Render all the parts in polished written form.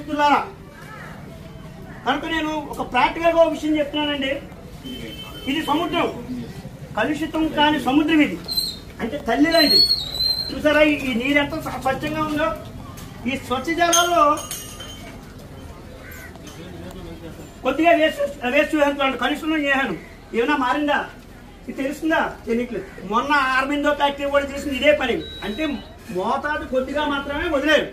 మిత్రులారా. కనుక నేను ఒక ప్రాక్టికల్గా ఒక విషయం చెప్తున్నానండి. ఇది సముద్రం, కలుషితం కాని సముద్రం ఇది. అంటే తల్లి లాంటిది. చూసారా ఈ నీరు ఎంత స్వచ్ఛంగా ఉందో. ఈ స్వచ్ఛ జలాల్లో కొద్దిగా వేస్ట్ వేస్తున్నాను, కలుషితం చేశాను. ఏమైనా మారిందా? ఇది తెలుస్తుందా? తెలియట్లేదు. మొన్న ఆర్మిందో ఫ్యాక్టరీ కూడా చేసింది ఇదే పని. అంటే మోతాదు కొద్దిగా మాత్రమే వదిలేరు.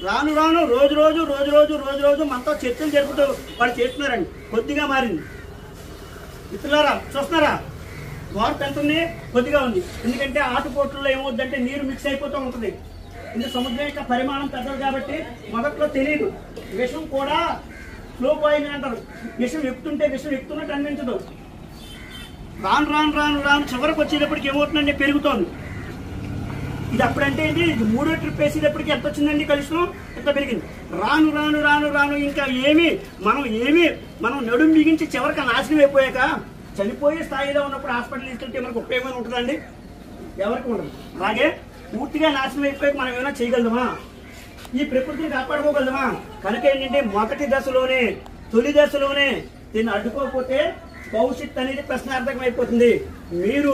రాను రాను రోజు రోజు రోజు రోజు రోజు రోజు మనతో చర్చలు జరుపుతూ వాళ్ళు చేస్తున్నారండి. కొద్దిగా మారింది. మిత్రులారా చూస్తున్నారా? వార్పు ఎంత ఉంది? కొద్దిగా ఉంది. ఎందుకంటే ఆటుపోట్లలో ఏమవుద్దంటే నీరు మిక్స్ అయిపోతూ ఉంటుంది. ఇది సముద్రం యొక్క పరిమాణం పెద్దది కాబట్టి మొదట్లో తెలియదు. విషం కూడా స్లో పాయిజన్ అంటారు. విషం ఎక్కుతున్నట్టు అనిపించదు. రాను రాను రాను రాను చివరికి వచ్చేటప్పటికి ఏమవుతుందండి? పెరుగుతోంది. ఇది అప్పుడంటే ఏంటి? ఇది 3వ ట్రిప్ వేసేటప్పటికి ఎంత వచ్చిందండి? కలుషితం ఎంత పెరిగింది. రాను రాను రాను రాను ఇంకా మనం నడుము బిగించి చివరికి నాశనం అయిపోయాక చనిపోయే స్థాయిలో ఉన్నప్పుడు హాస్పిటల్ తీసుకెళ్తే మనకు ఉపయోగం ఉంటుందండి? ఎవరికి ఉండదు. అలాగే పూర్తిగా నాశనం అయిపోయాక మనం ఏమైనా చేయగలమా? ఈ ప్రకృతిని కాపాడుకోగలమా? కనుక ఏంటంటే మొదటి దశలోనే, తొలి దశలోనే దీన్ని అడ్డుకోకపోతే భవిష్యత్ అనేది ప్రశ్నార్థకం అయిపోతుంది. మీరు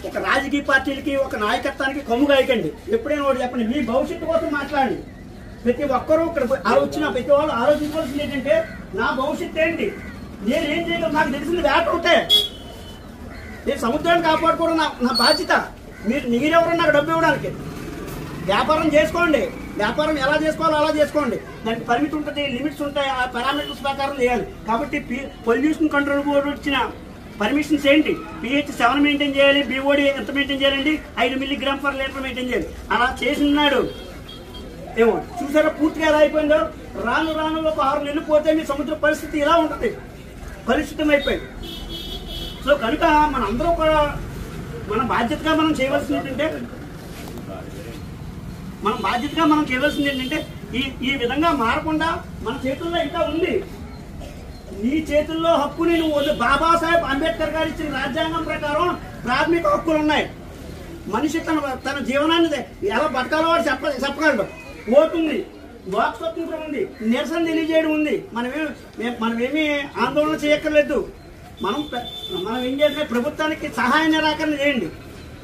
ఒక రాజకీయ పార్టీలకి, ఒక నాయకత్వానికి కమ్ము కాయకండి. ఎప్పుడైనా ఒకటి చెప్పండి, మీ భవిష్యత్తు కోసం మాట్లాడండి. ప్రతి ఒక్కరూ ఇక్కడ వచ్చిన ప్రతి వాళ్ళు ఆలోచించవలసింది ఏంటంటే, నా భవిష్యత్తు ఏంటి, నేనేం చేయగలను? నాకు తెలిసింది వేట అవుతాయి. నేను సముద్రాన్ని కాపాడుకోవడం నా బాధ్యత. మీరెవరు నాకు డబ్బు ఇవ్వడానికి? వ్యాపారం చేసుకోండి. వ్యాపారం ఎలా చేసుకోవాలో అలా చేసుకోండి. దానికి పరిమితి ఉంటుంది, లిమిట్స్ ఉంటాయి. ఆ పారామీటర్స్ ప్రకారం చేయాలి. కాబట్టి పొల్యూషన్ కంట్రోల్ బోర్డు ఇచ్చిన పర్మిషన్స్ ఏంటి? pH 7 మెయింటైన్ చేయాలి. BOD ఎంత మెయింటైన్ చేయాలండి? 5 mg/L మెయింటైన్ చేయాలి. అలా చేసినాడు ఏమో. చూసారా పూర్తిగా ఎలా అయిపోయిందో? రాను రాను ఒక 6 నెలలు పోతే మీ సముద్ర పరిస్థితి ఇలా ఉంటుంది, కలుషితం అయిపోయింది. సో కనుక మనందరూ కూడా మన బాధ్యతగా మనం చేయవలసింది ఏంటంటే ఈ విధంగా మారకుండా మన చేతుల్లో ఇంకా ఉంది. నీ చేతుల్లో హక్కుని నువ్వు బాబాసాహెబ్ అంబేద్కర్ గారు ఇచ్చిన రాజ్యాంగం ప్రకారం ప్రాథమిక హక్కులు ఉన్నాయి. మనిషి తన జీవనాన్ని ఎలా బతకాలో వాడు చెప్పగలడు. ఓటుంది, వాక్ స్వతంత్రం ఉంది, నిరసన తెలియజేయడం ఉంది. మనమేమీ ఆందోళన చేయక్కర్లేదు. మనం ఏం చేసిన ప్రభుత్వానికి సహాయ నిరాకరణ చేయండి.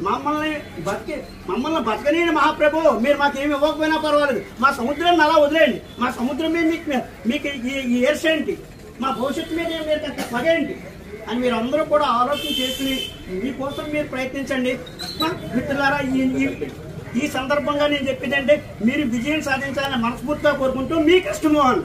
మమ్మల్ని బతకనేని మహాప్రభు, మీరు మాకేమి ఇవ్వకపోయినా పర్వాలేదు, మా సముద్రాన్ని అలా వదిలేయండి. మా సముద్రం మీద మీకు ఈ ఏర్స్ ఏంటి, మా భవిష్యత్తు మీద మీరు పగేయండి అని మీరు అందరూ కూడా ఆలోచన చేసుకుని మీకోసం మీరు ప్రయత్నించండి. మిత్రులారా, ఈ సందర్భంగా నేను చెప్పేది అంటే మీరు విజయం సాధించాలని మనస్ఫూర్తిగా కోరుకుంటూ మీ కృష్ణమోహన్.